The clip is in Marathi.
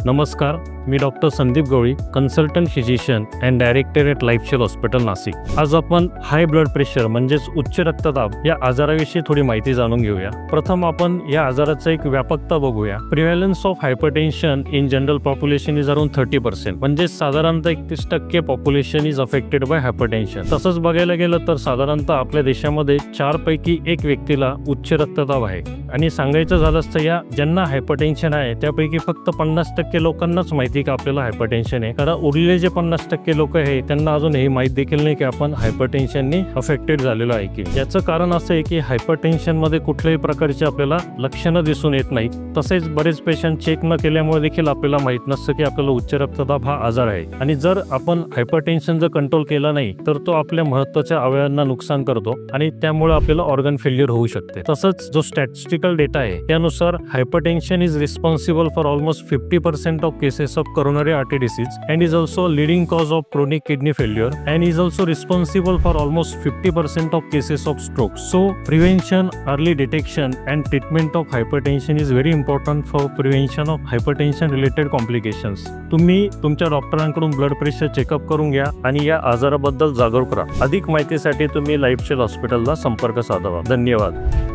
नमस्कार, मी doctor Sandeep Gawali, consultant physician and director at Lifeshell hospital Nashik. आज आपण हाय ब्लड प्रेशर म्हणजेच उच्च रक्तदाब या आजाराविषयी थोडी माहिती जाणून घेऊया। प्रथम आपण या आजाराचा एक व्यापकता बघूया। Prevalence of hypertension in general population is around 30%, म्हणजे साधारणतः 31% population is affected by hypertension. तसंच बघायला गेलं तर साधारणतः आपल्या देशामध्ये 4 पैकी 1 व्यक्तीला उच्च रक्तदाब आहे। आणि सांगायचं झालंच तर या ज्यांना हायपरटेन्शन आहे त्यापैकी फक्त 50% लोकांनाच माहिती की आपल्याला हायपरटेन्शन आहे, कारण उरलेले जे 50% लोक आहे त्यांना अजून हे माहित देखील नाही की आपण हायपरटेन्शननी अफेक्टेड झालेलो आहे की। याचं कारण असं आहे की हायपरटेन्शन मध्ये कुठल्याही प्रकारचे आपल्याला लक्षणं दिसून येत नाहीत। तसेच बरेच पेशंट चेक न केल्यामुळे देखील आपल्याला माहित नसतं की आपल्याला उच्च रक्तदाब हा आजार आहे। आणि जर आपण हायपरटेन्शन जर कंट्रोल केला नाही तर तो आपल्या महत्त्वाच्या अवयवांना नुकसान करतो आणि त्यामुळे आपल्याला ऑर्गन फेल्युअर होऊ शकते। तसंच जो स्टॅटिस्टिकल डेटा आहे त्यानुसार hypertension is responsible for almost 50% of cases of coronary artery disease and is also a leading cause of chronic kidney failure and is also responsible for almost 50% of cases of stroke. So prevention, early detection and treatment of hypertension is very important for prevention of hypertension related complications. तुम्ही तुमच्या डॉक्टरांकडून ब्लड प्रेशर चेकअप करून घ्या आणि या आजाराबद्दल जागरूक राहा। अधिक माहितीसाठी तुम्ही लाईफशेल हॉस्पिटलला संपर्क साधावा। धन्यवाद।